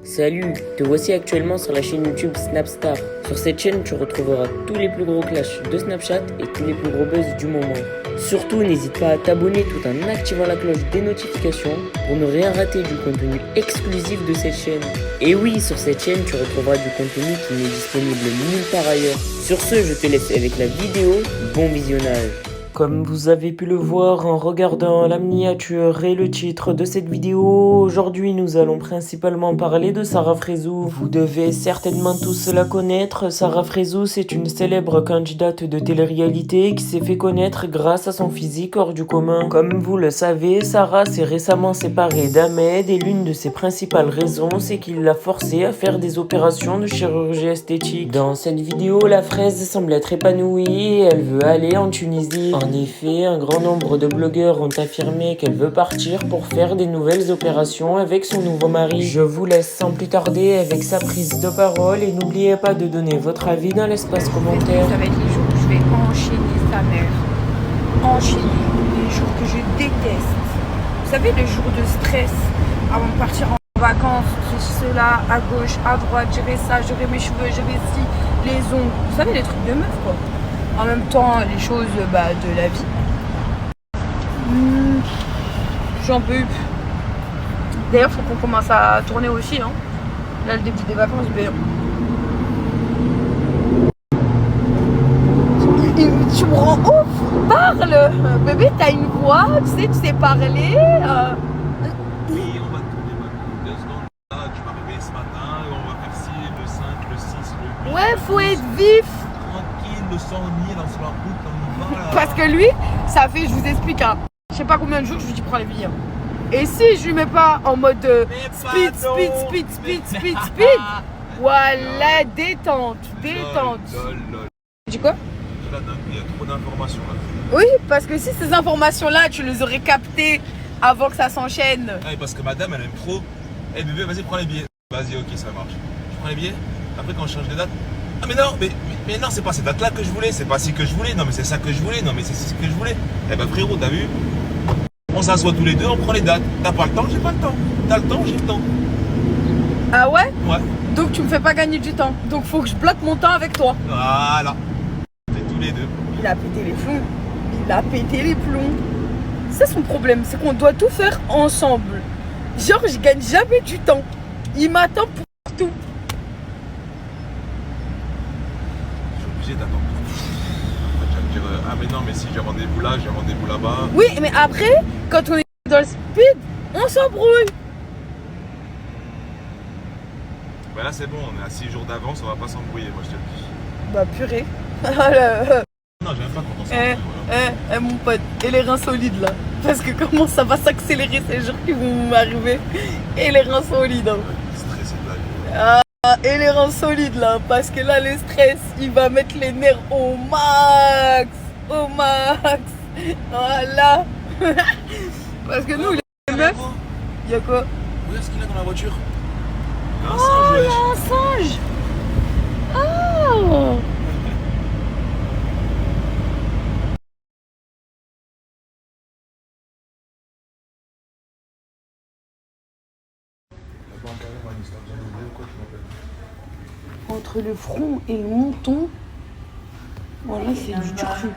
Salut, te voici actuellement sur la chaîne YouTube Snapstar. Sur cette chaîne, tu retrouveras tous les plus gros clashs de Snapchat et tous les plus gros buzz du moment. Surtout, n'hésite pas à t'abonner tout en activant la cloche des notifications pour ne rien rater du contenu exclusif de cette chaîne. Et oui, sur cette chaîne, tu retrouveras du contenu qui n'est disponible nulle part ailleurs. Sur ce, je te laisse avec la vidéo. Bon visionnage. Comme vous avez pu le voir en regardant la miniature et le titre de cette vidéo, aujourd'hui nous allons principalement parler de Sarah Frézou. Vous devez certainement tous la connaître. Sarah Frézou, c'est une célèbre candidate de télé-réalité qui s'est fait connaître grâce à son physique hors du commun. Comme vous le savez, Sarah s'est récemment séparée d'Ahmed et l'une de ses principales raisons, c'est qu'il l'a forcée à faire des opérations de chirurgie esthétique. Dans cette vidéo, la fraise semble être épanouie et elle veut aller en Tunisie. En effet, un grand nombre de blogueurs ont affirmé qu'elle veut partir pour faire des nouvelles opérations avec son nouveau mari. Je vous laisse sans plus tarder avec sa prise de parole et n'oubliez pas de donner votre avis dans l'espace commentaire. Ça va être les jours où je vais enchaîner sa mère. Enchaîner les jours que je déteste. Vous savez, les jours de stress avant de partir en vacances, j'ai cela à gauche, à droite, j'aurai ça, j'aurai mes cheveux, j'aurai ci, les ongles. Vous savez, les trucs de meuf quoi. En même temps, les choses de la vie. J'en peux plus. D'ailleurs, faut qu'on commence à tourner aussi. Hein. Là, le début des vacances, tu me rends ouf. Parle. Bébé, t'as une voix, tu sais parler. Oui, on va tourner maintenant 2 secondes. Là, tu m'as réveillé ce matin, on va faire 6, le 5, le 6, le 8. Ouais, faut être vif. Tranquille, le sang ni dans la route, on y va là. Parce que lui, ça fait, je vous explique, hein, je sais pas combien de jours, je lui dis prends les billets. Hein. Et si je lui mets pas en mode speed, voilà, détente. Lol. Tu dis quoi? Là, il y a trop d'informations là. Oui, parce que si ces informations-là, tu les aurais captées avant que ça s'enchaîne. Ouais, parce que madame, elle aime trop. Eh bébé, vas-y, prends les billets. Vas-y, ok, ça marche. Je prends les billets. Après, quand je change de date. Ah, mais non, mais non, c'est pas cette date-là que je voulais. C'est pas ci que je voulais. Non, mais c'est ça que je voulais. Non, mais c'est ce que je voulais. Eh ben, frérot, t'as vu? On s'assoit tous les deux, on prend les dates. T'as pas le temps, j'ai pas le temps. T'as le temps, j'ai le temps. Ah ouais? Ouais. Donc tu me fais pas gagner du temps. Donc faut que je bloque mon temps avec toi. Voilà. C'est tous les deux. Il a pété les plombs. Il a pété les plombs. C'est son problème, c'est qu'on doit tout faire ensemble. Genre, je gagne jamais du temps. Il m'attend pour tout. Je suis obligé d'attendre. Après, tu vas me dire, ah, mais non, mais si j'ai rendez-vous là, j'ai rendez-vous là-bas. Oui, mais après, quand on est dans le speed, on s'embrouille. Bah là, c'est bon, on est à 6 jours d'avance, on va pas s'embrouiller, moi je te le dis. Bah purée. Non, j'aime pas quand on s'embrouille. Mon pote, et les reins solides là. Parce que comment ça va s'accélérer ces jours qui vont m'arriver. Et les reins solides. Hein. Stressé de la vie. Et les reins solides là. Parce que là, le stress, il va mettre les nerfs au max. Au max. Voilà. Parce que nous, les meufs, il y a quoi? Regarde ce qu'il a dans la voiture. Il y a un Oh, singe, il y wesh. a un singe. Oh. Entre le front et le menton, voilà, c'est du turfu.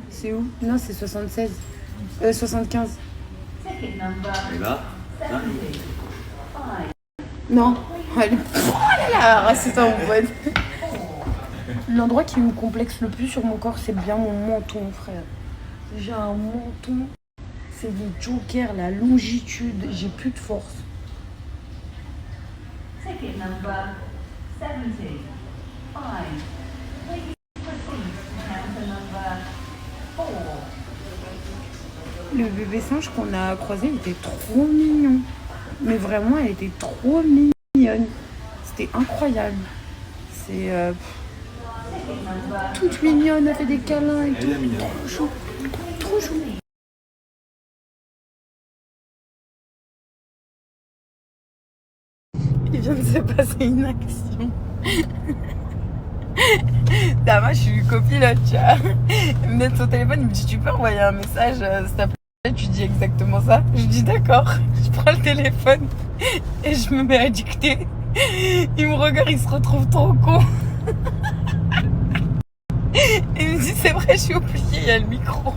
C'est où? Non, c'est 76. 75. Et là, Non. Allez. Oh là là, c'est un bon. L'endroit qui me complexe le plus sur mon corps, c'est bien mon menton, frère. J'ai un menton, c'est du joker, la longitude, j'ai plus de force. Ticket number 75. Please proceed to counter number 4. Le bébé singe qu'on a croisé, il était trop mignon. Mais vraiment, elle était trop mignonne. C'était incroyable. C'est toute mignonne, elle fait des câlins et tout. Trop chou. Trop chou. Il vient de se passer une action. Dama, je suis copilote, tu vois. Il me met son téléphone, il me dit tu peux envoyer un message, s'il te plaît. Tu dis exactement ça. Je dis d'accord. Je prends le téléphone et je me mets à dicter. Il me regarde, il se retrouve trop con. Il me dit c'est vrai, je suis oublié, il y a le micro.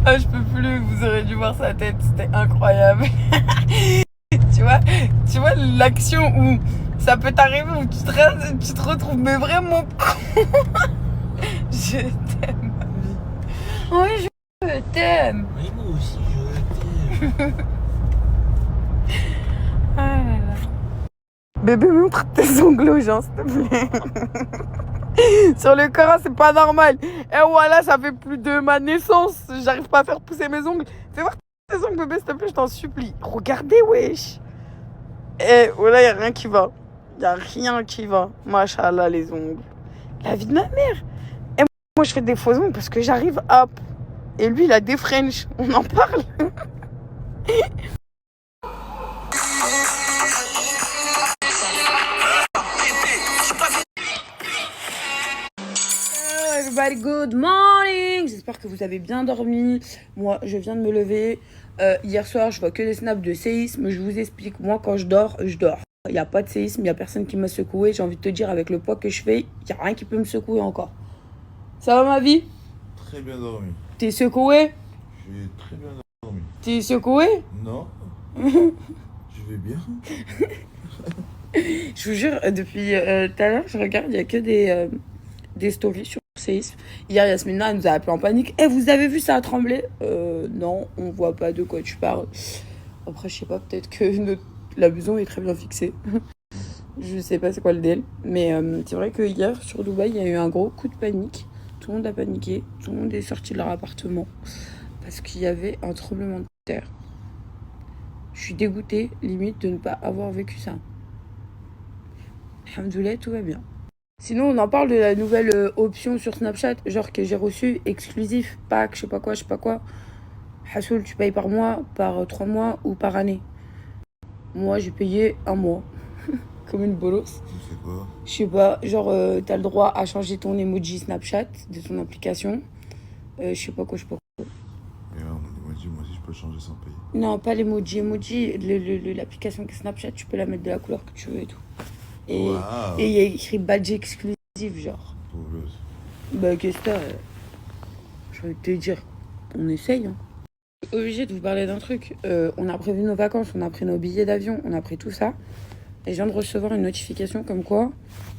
Ah, je peux plus, vous aurez dû voir sa tête, c'était incroyable. Tu vois l'action où ça peut t'arriver, où tu te retrouves mais vraiment con. Je t'aime, ma vie. Oui, je t'aime. Oui, moi aussi, je t'aime. Ah là là. Bébé, montre tes ongles aux gens, s'il te plaît. Sur le corps, c'est pas normal. Et voilà, ça fait plus de ma naissance. J'arrive pas à faire pousser mes ongles. Fais voir tes ongles, bébé, s'il te plaît, je t'en supplie. Regardez, wesh. Et voilà, y a rien qui va. Y a rien qui va. Machallah, les ongles. La vie de ma mère. Et moi, je fais des faux ongles parce que j'arrive hop. Et lui, il a des French. On en parle. Everybody, good morning. J'espère que vous avez bien dormi. Moi, je viens de me lever. Hier soir, je vois que des snaps de séisme. Je vous explique. Moi, quand je dors, je dors. Il n'y a pas de séisme, il n'y a personne qui m'a secoué. J'ai envie de te dire, avec le poids que je fais, il n'y a rien qui peut me secouer encore. Ça va, ma vie? Très bien dormi. T'es secoué? J'ai très bien dormi. T'es secoué? Non. Je vais bien. Je vous jure, depuis tout à l'heure, je regarde, il n'y a que des stories sur séisme. Hier, Yasmina nous a appelé en panique. Eh, vous avez vu, ça a tremblé? Non, on voit pas de quoi tu parles. Après, je sais pas, peut-être que la maison est très bien fixée. Je sais pas c'est quoi le deal. Mais c'est vrai que hier, sur Dubaï, il y a eu un gros coup de panique. Tout le monde a paniqué. Tout le monde est sorti de leur appartement. Parce qu'il y avait un tremblement de terre. Je suis dégoûtée, limite, de ne pas avoir vécu ça. Alhamdoulilah, tout va bien. Sinon, on en parle de la nouvelle option sur Snapchat, genre que j'ai reçu, exclusif, pack, je sais pas quoi. Hassoul, tu payes par mois, par 3 mois ou par année. Moi, j'ai payé un mois. Comme une bolosse. C'est quoi? Je sais pas, genre, t'as le droit à changer ton emoji Snapchat de ton application. Je sais pas quoi. Et moi aussi, je peux changer sans payer. Non, pas l'emoji. L'application Snapchat, tu peux la mettre de la couleur que tu veux et tout. Et Wow. il y a écrit badge exclusif, genre. Trouveuse. Bah, qu'est-ce que t'as j'ai envie de te dire, on essaye. Hein. Je suis obligée de vous parler d'un truc. On a prévu nos vacances, on a pris nos billets d'avion, on a pris tout ça. Et je viens de recevoir une notification comme quoi,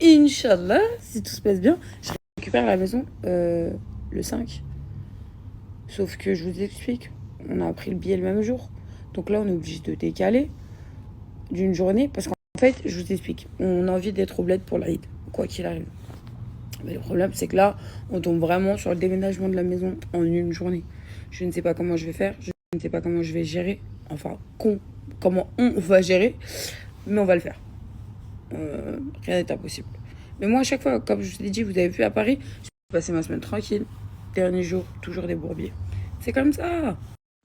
Inch'Allah, si tout se passe bien, je récupère la maison le 5. Sauf que je vous explique, on a pris le billet le même jour. Donc là, on est obligé de décaler d'une journée. Parce qu'en fait, je vous explique, on a envie d'être au bled pour l'Aïd, quoi qu'il arrive. Mais le problème, c'est que là, on tombe vraiment sur le déménagement de la maison en une journée. Je ne sais pas comment je vais faire, je ne sais pas comment je vais gérer. Enfin, comment on va gérer, mais on va le faire. Rien n'est impossible. Mais moi, à chaque fois, comme je vous l'ai dit, vous avez vu à Paris, je vais passer ma semaine tranquille. Dernier jour, toujours des bourbiers. C'est comme ça.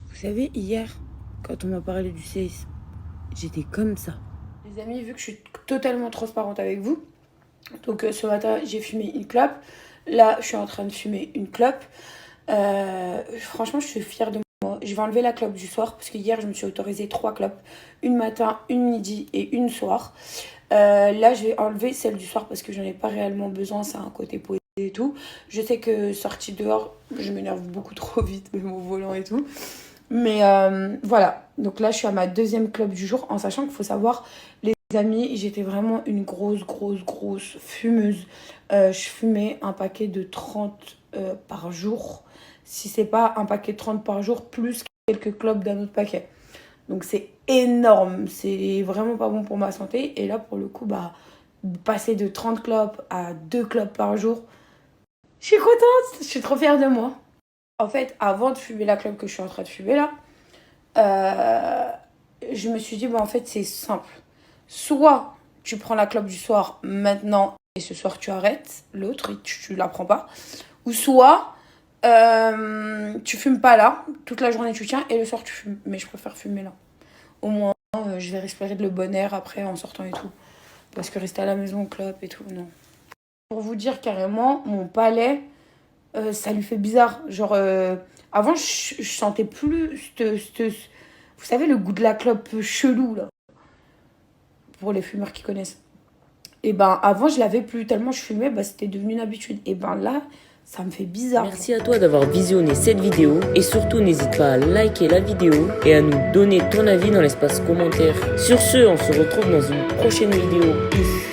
Vous savez, hier, quand on m'a parlé du séisme, j'étais comme ça. Les amis, vu que je suis totalement transparente avec vous, donc ce matin, j'ai fumé une clope. Là, je suis en train de fumer une clope. Franchement, je suis fière de moi. Je vais enlever la clope du soir parce que hier, je me suis autorisé 3 clopes. Une matin, une midi et une soir. Là, je vais enlever celle du soir parce que j'en ai pas réellement besoin. Ça a un côté poétique et tout. Je sais que sortie dehors, je m'énerve beaucoup trop vite, même au volant et tout. Mais voilà. Donc là, je suis à ma 2e clope du jour en sachant qu'il faut savoir... Les amis, j'étais vraiment une grosse fumeuse. Je fumais un paquet de 30 par jour. Si c'est pas un paquet de 30 par jour, plus quelques clopes d'un autre paquet. Donc c'est énorme. C'est vraiment pas bon pour ma santé. Et là, pour le coup, passer de 30 clopes à 2 clopes par jour, je suis contente. Je suis trop fière de moi. En fait, avant de fumer la clope que je suis en train de fumer là, je me suis dit, en fait, c'est simple. Soit tu prends la clope du soir maintenant et ce soir tu arrêtes, l'autre tu la prends pas. Ou soit tu fumes pas là, toute la journée tu tiens et le soir tu fumes. Mais je préfère fumer là. Au moins je vais respirer de le bon air après en sortant et tout. Parce que rester à la maison, clope et tout, non. Pour vous dire carrément, mon palais, ça lui fait bizarre. Genre, avant, je sentais plus, vous savez, le goût de la clope chelou, là. Pour les fumeurs qui connaissent. Et ben, avant, je l'avais plus. Tellement je fumais, bah, c'était devenu une habitude. Et ben là, ça me fait bizarre. Merci à toi d'avoir visionné cette vidéo et surtout n'hésite pas à liker la vidéo et à nous donner ton avis dans l'espace commentaire. Sur ce, on se retrouve dans une prochaine vidéo. Peace.